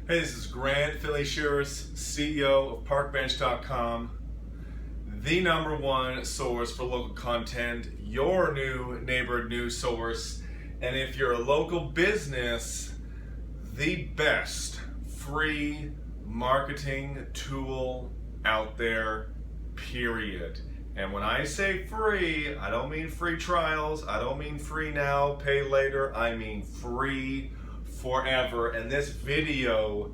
Hey, this is Grant Findlay-Shirras, CEO of Parkbench.com, the #1 source for local content, your new neighborhood news source, and if you're a local business, the best free marketing tool out there, period. And when I say free, I don't mean free trials, I don't mean free now, pay later, I mean free forever. And this video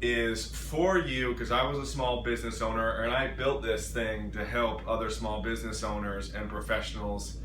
is for you because I was a small business owner and I built this thing to help other small business owners and professionals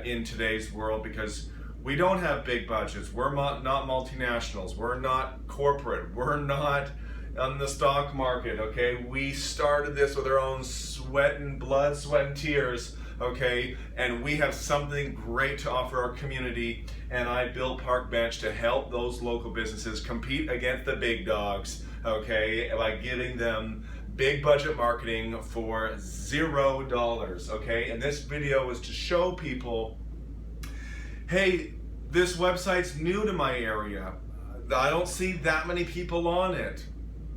in today's world, because we don't have big budgets. We're not multinationals. We're not corporate. We're not on the stock market, okay? We started this with our own sweat and blood, sweat and tears, okay? And we have something great to offer our community, and I built Parkbench to help those local businesses compete against the big dogs, okay? By giving them big budget marketing for $0, okay? And this video is to show people, hey, this website's new to my area. I don't see that many people on it.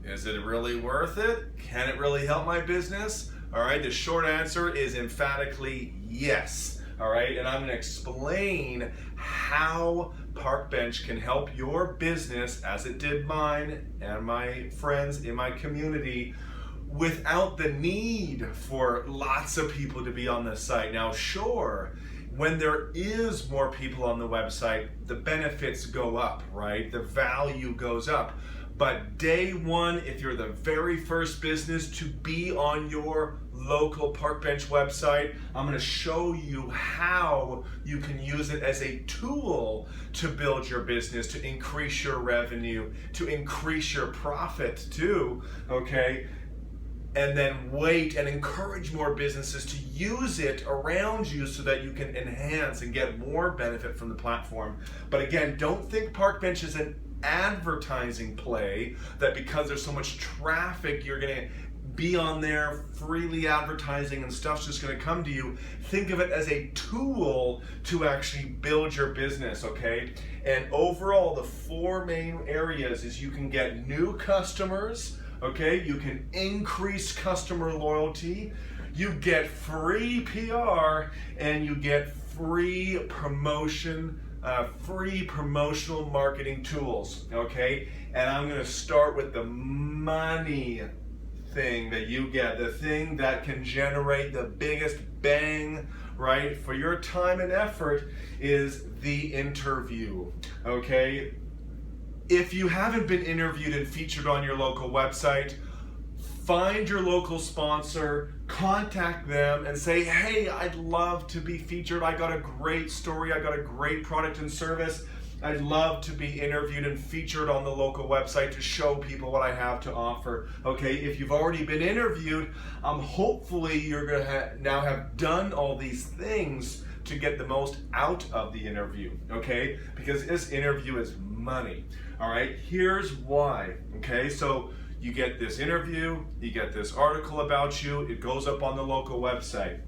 Is it really worth it? Can it really help my business? All right, the short answer is emphatically yes. All right, and I'm gonna explain how Parkbench can help your business, as it did mine and my friends in my community, without the need for lots of people to be on the site. Now, sure, when there is more people on the website, the benefits go up, right? The value goes up. But day one, if you're the very first business to be on your local Parkbench website, I'm going to show you how you can use it as a tool to build your business, to increase your revenue, to increase your profit too, okay? And then wait and encourage more businesses to use it around you so that you can enhance and get more benefit from the platform. But again, don't think Parkbench is an advertising play, that because there's so much traffic, you're gonna be on there freely advertising and stuff's just gonna come to you. Think of it as a tool to actually build your business, okay? And overall, the 4 main areas is you can get new customers, okay? You can increase customer loyalty, you get free PR, and you get free promotion, free promotional marketing tools, okay? And I'm gonna start with the money thing that you get, the thing that can generate the biggest bang, right, for your time and effort, is the interview, okay? If you haven't been interviewed and featured on your local website, find your local sponsor, contact them and say, hey, I'd love to be featured. I got a great story. I got a great product and service. I'd love to be interviewed and featured on the local website to show people what I have to offer. Okay, if you've already been interviewed, hopefully you're gonna now have done all these things to get the most out of the interview, okay? Because this interview is money, all right? Here's why, okay? So you get this interview, you get this article about you, it goes up on the local website.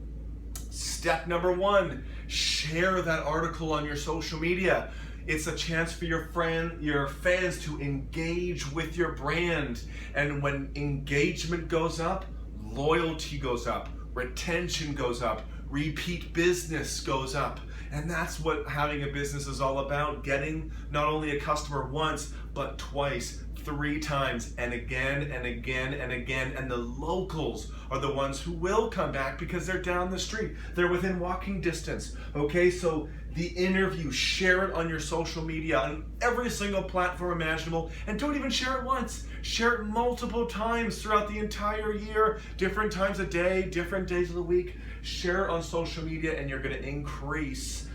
Step number 1, share that article on your social media. It's a chance for your fans to engage with your brand. And when engagement goes up, loyalty goes up, retention goes up, repeat business goes up. And that's what having a business is all about, getting not only a customer once, but twice, 3 times, and again and again and again. And the locals are the ones who will come back because they're down the street. They're within walking distance. Okay, so the interview, share it on your social media on every single platform imaginable, and don't even share it once. Share it multiple times throughout the entire year, different times a day, different days of the week. Share it on social media and you're gonna increase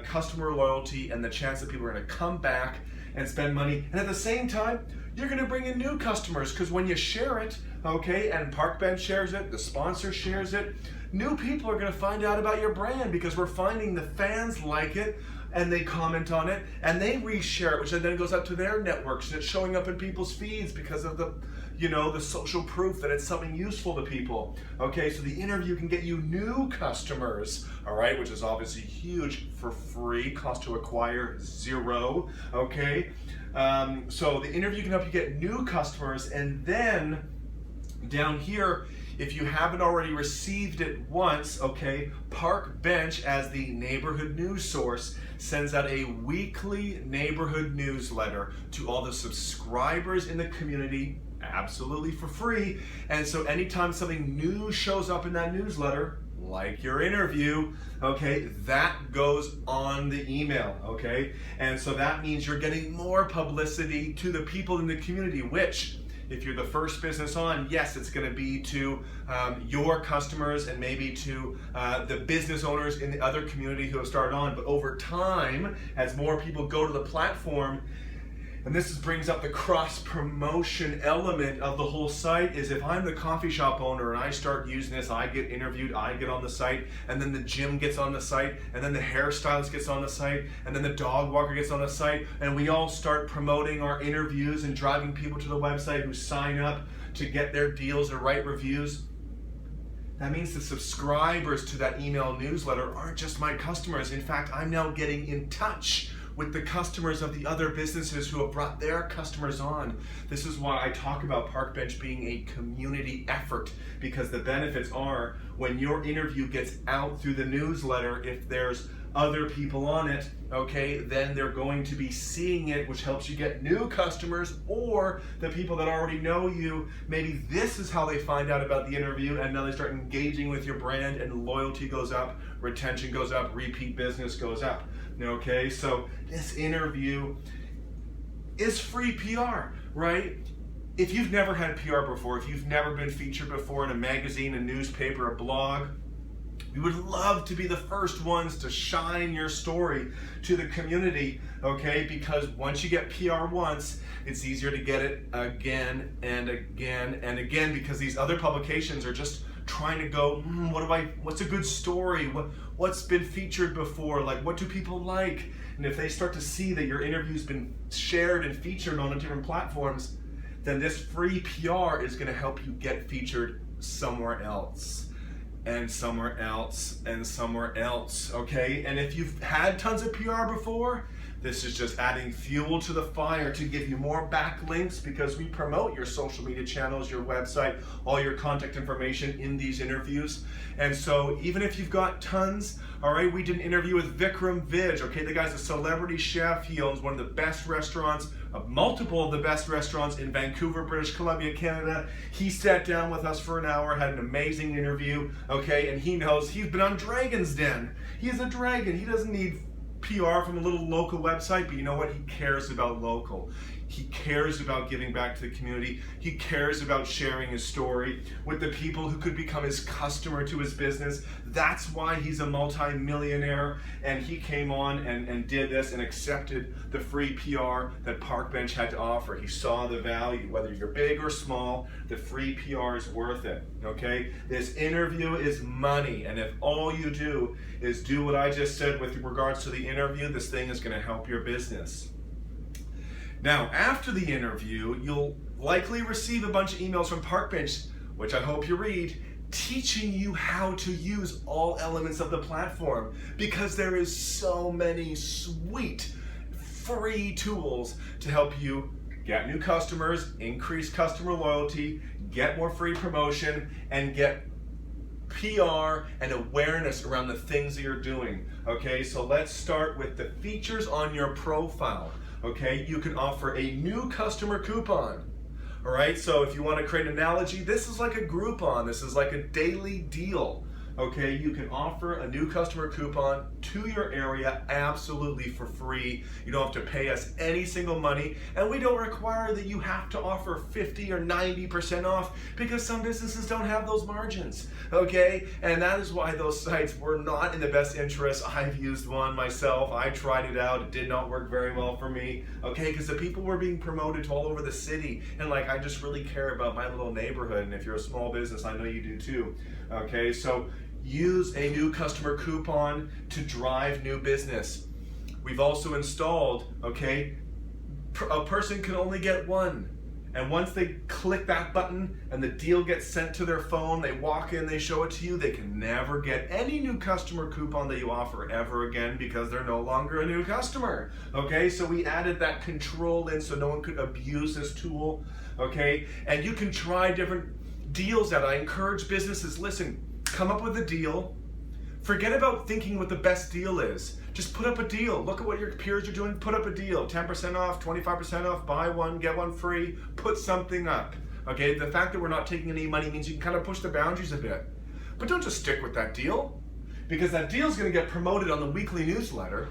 customer loyalty and the chance that people are gonna come back and spend money. And at the same time, you're gonna bring in new customers, because when you share it, okay, and Parkbench shares it, the sponsor shares it, new people are gonna find out about your brand, because we're finding the fans like it and they comment on it and they reshare it, which then goes up to their networks and it's showing up in people's feeds because of the, the social proof that it's something useful to people. Okay, so the interview can get you new customers, all right, which is obviously huge. For free, cost to acquire 0, okay? So the interview can help you get new customers, and then down here, if you haven't already received it once, okay, Parkbench, as the neighborhood news source, sends out a weekly neighborhood newsletter to all the subscribers in the community, absolutely for free. And so anytime something new shows up in that newsletter, like your interview, okay, that goes on the email, okay? And so that means you're getting more publicity to the people in the community, which, if you're the first business on, yes, it's going to be to your customers and maybe to the business owners in the other community who have started on. But over time, as more people go to the platform, and this brings up the cross-promotion element of the whole site, is if I'm the coffee shop owner and I start using this, I get interviewed, I get on the site, and then the gym gets on the site, and then the hairstylist gets on the site, and then the dog walker gets on the site, and we all start promoting our interviews and driving people to the website who sign up to get their deals or write reviews. That means the subscribers to that email newsletter aren't just my customers. In fact, I'm now getting in touch with the customers of the other businesses who have brought their customers on. This is why I talk about Parkbench being a community effort, because the benefits are when your interview gets out through the newsletter, if there's other people on it, okay, then they're going to be seeing it, which helps you get new customers, or the people that already know you, maybe this is how they find out about the interview, and now they start engaging with your brand, and loyalty goes up, retention goes up, repeat business goes up. Okay, so this interview is free PR, right? If you've never had PR before, if you've never been featured before in a magazine, a newspaper, a blog, we would love to be the first ones to shine your story to the community, okay? Because once you get PR once, it's easier to get it again and again and again, because these other publications are just trying to go, what's a good story? What's been featured before? Like, what do people like? And if they start to see that your interview's been shared and featured on different platforms, then this free PR is gonna help you get featured somewhere else, and somewhere else, and somewhere else, okay? And if you've had tons of PR before, this is just adding fuel to the fire to give you more backlinks, because we promote your social media channels, your website, all your contact information in these interviews. And so even if you've got tons, all right, we did an interview with Vikram Vij, okay? The guy's a celebrity chef. He owns one of the best restaurants, multiple of the best restaurants in Vancouver, British Columbia, Canada. He sat down with us for an hour, had an amazing interview, okay? And he knows, he's been on Dragon's Den. He's a dragon. He doesn't need PR from a little local website, but you know what? He cares about local. He cares about giving back to the community. He cares about sharing his story with the people who could become his customer to his business. That's why he's a multi-millionaire, and he came on and did this and accepted the free PR that Parkbench had to offer. He saw the value. Whether you're big or small, the free PR is worth it, okay? This interview is money, and if all you do is do what I just said with regards to the interview, this thing is going to help your business. Now, after the interview, you'll likely receive a bunch of emails from Parkbench, which I hope you read, teaching you how to use all elements of the platform, because there is so many sweet free tools to help you get new customers, increase customer loyalty, get more free promotion, and get PR and awareness around the things that you're doing. Okay, so let's start with the features on your profile. Okay, you can offer a new customer coupon. All right, so if you want to create an analogy, this is like a Groupon. This is like a daily deal. Okay, you can offer a new customer coupon to your area absolutely for free. You don't have to pay us any single money, and we don't require that you have to offer 50 or 90% off, because some businesses don't have those margins, okay? And that is why those sites were not in the best interest. I've used one myself. I tried it out. It did not work very well for me, okay? Because the people were being promoted to all over the city, and like, I just really care about my little neighborhood, and if you're a small business, I know you do too, okay? So use a new customer coupon to drive new business. We've also installed, okay, a person can only get one. And once they click that button and the deal gets sent to their phone, they walk in, they show it to you, they can never get any new customer coupon that you offer ever again because they're no longer a new customer. Okay, so we added that control in so no one could abuse this tool. Okay, and you can try different deals out. I encourage businesses, listen, come up with a deal. Forget about thinking what the best deal is. Just put up a deal. Look at what your peers are doing. Put up a deal. 10% off, 25% off, buy one, get one free. Put something up. Okay, the fact that we're not taking any money means you can kind of push the boundaries a bit. But don't just stick with that deal, because that deal is going to get promoted on the weekly newsletter.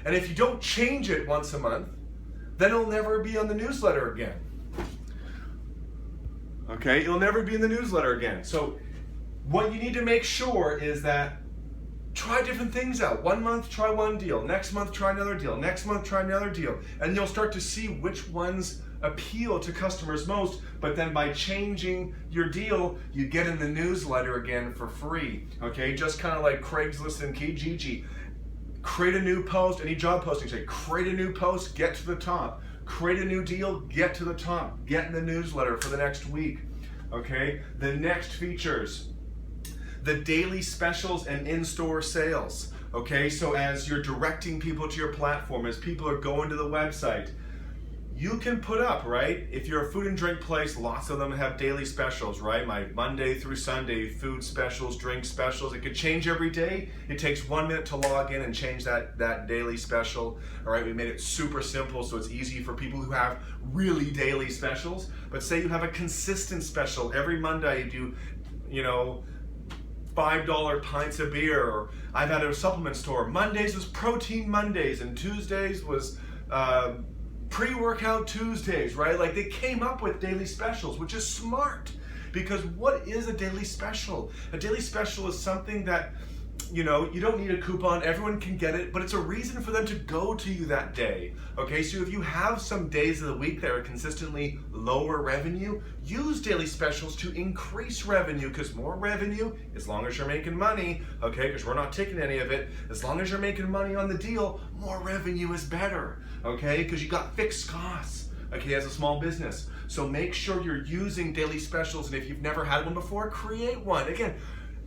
And if you don't change it once a month, then it'll never be on the newsletter again. Okay, it'll never be in the newsletter again. So what you need to make sure is that try different things out. 1 month, try one deal. Next month, try another deal. Next month, try another deal. And you'll start to see which ones appeal to customers most. But then by changing your deal, you get in the newsletter again for free. Okay, just kind of like Craigslist and Kijiji. Create a new post, any job posting, say create a new post, get to the top. Create a new deal, get to the top. Get in the newsletter for the next week. Okay, the next features. The daily specials and in-store sales. Okay, so as you're directing people to your platform, as people are going to the website, you can put up, right? If you're a food and drink place, lots of them have daily specials, right? My Monday through Sunday food specials, drink specials. It could change every day. It takes 1 minute to log in and change that daily special. All right, we made it super simple so it's easy for people who have really daily specials. But say you have a consistent special. Every Monday you do, $5 pints of beer. Or I've had a supplement store. Mondays was Protein Mondays and Tuesdays was pre-workout Tuesdays, right? Like they came up with daily specials, which is smart. Because what is a daily special? A daily special is something that, you don't need a coupon, everyone can get it, but it's a reason for them to go to you that day. Okay, so if you have some days of the week that are consistently lower revenue, use daily specials to increase revenue, because more revenue, as long as you're making money, okay, because we're not taking any of it, as long as you're making money on the deal, more revenue is better, okay, because you got fixed costs, okay, as a small business. So make sure you're using daily specials, and if you've never had one before, create one. Again,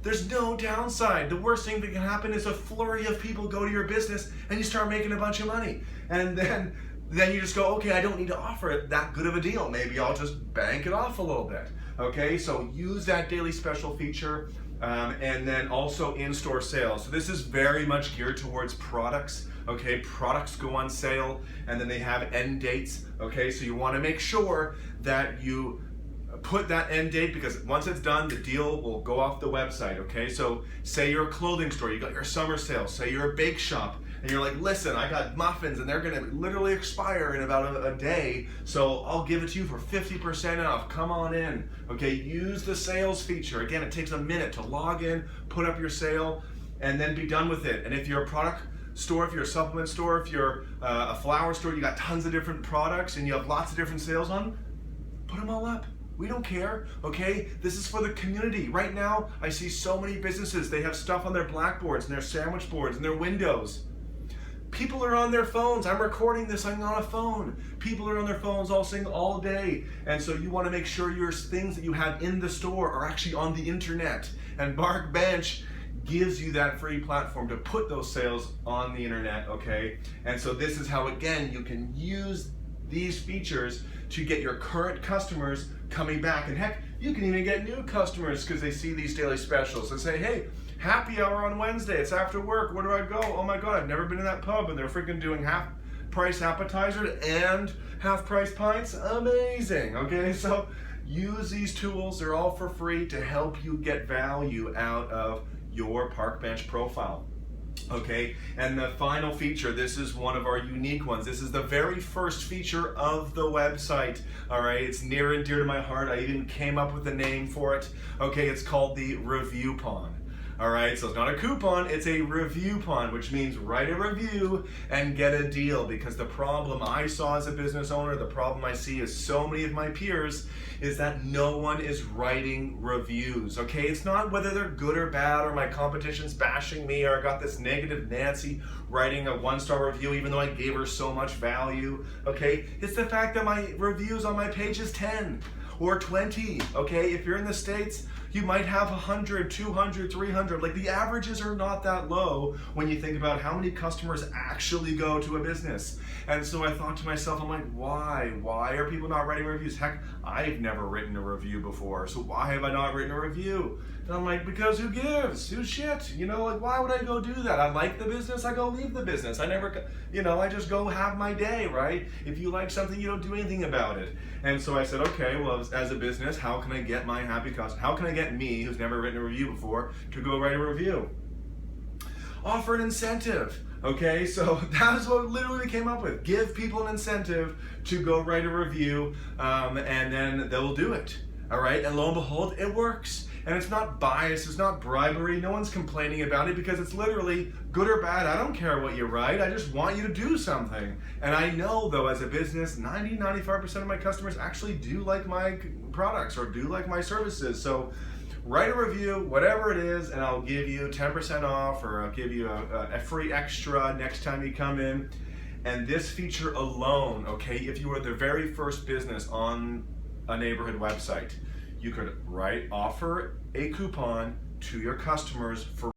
there's no downside. The worst thing that can happen is a flurry of people go to your business and you start making a bunch of money. And then you just go, okay, I don't need to offer it that good of a deal. Maybe I'll just bank it off a little bit. Okay, so use that daily special feature, and then also in-store sales. So this is very much geared towards products. Okay, products go on sale and then they have end dates. Okay, so you want to make sure that you put that end date, because once it's done, the deal will go off the website. Okay, so say you're a clothing store, you got your summer sale. Say you're a bake shop and you're like, listen, I got muffins and they're gonna literally expire in about a day, so I'll give it to you for 50% off. Come on in. Okay, use the sales feature. Again, it takes a minute to log in, put up your sale, and then be done with it. And if you're a product store, if you're a supplement store, if you're a flower store, you got tons of different products and you have lots of different sales on, put them all up. We don't care, okay? This is for the community. Right now, I see so many businesses, they have stuff on their blackboards and their sandwich boards and their windows. People are on their phones. I'm recording this, I'm on a phone. People are on their phones all day. And so you want to make sure your things that you have in the store are actually on the internet. And Parkbench gives you that free platform to put those sales on the internet, okay? And so this is how, again, you can use these features to get your current customers coming back. And heck, you can even get new customers because they see these daily specials and say, hey, happy hour on Wednesday, it's after work, where do I go? Oh my God, I've never been in that pub and they're freaking doing half price appetizers and half price pints. Amazing, okay? So use these tools, they're all for free to help you get value out of your Parkbench profile. Okay, and the final feature, this is one of our unique ones. This is the very first feature of the website. All right, it's near and dear to my heart. I even came up with a name for it. Okay, it's called the Review Pond. All right, so it's not a coupon, it's a review-pon, which means write a review and get a deal. Because the problem I saw as a business owner, the problem I see is so many of my peers, is that no one is writing reviews, okay? It's not whether they're good or bad, or my competition's bashing me, or I got this negative Nancy writing a 1-star review even though I gave her so much value, okay? It's the fact that my reviews on my page is 10 or 20, okay? If you're in the States, you might have 100, 200, 300. Like, the averages are not that low when you think about how many customers actually go to a business. And so I thought to myself, I'm like, why? Why are people not writing reviews? Heck, I've never written a review before, so why have I not written a review? And I'm like, because who gives? Who shit? You know, like, why would I go do that? I like the business, I go leave the business. I never, you know, I just go have my day, right? If you like something, you don't do anything about it. And so I said, okay, well, as a business, how can I get my happy customer? How can I get me, who's never written a review before, to go write a review? Offer an incentive. Okay, so that's what literally we came up with. Give people an incentive to go write a review, and then they'll do it. All right, and lo and behold, it works. And it's not bias, it's not bribery. No one's complaining about it because it's literally good or bad. I don't care what you write. I just want you to do something. And I know, though, as a business, 95% of my customers actually do like my products or do like my services. So write a review, whatever it is, and I'll give you 10% off, or I'll give you a free extra next time you come in. And this feature alone, okay, if you were the very first business on a neighborhood website, you could offer a coupon to your customers for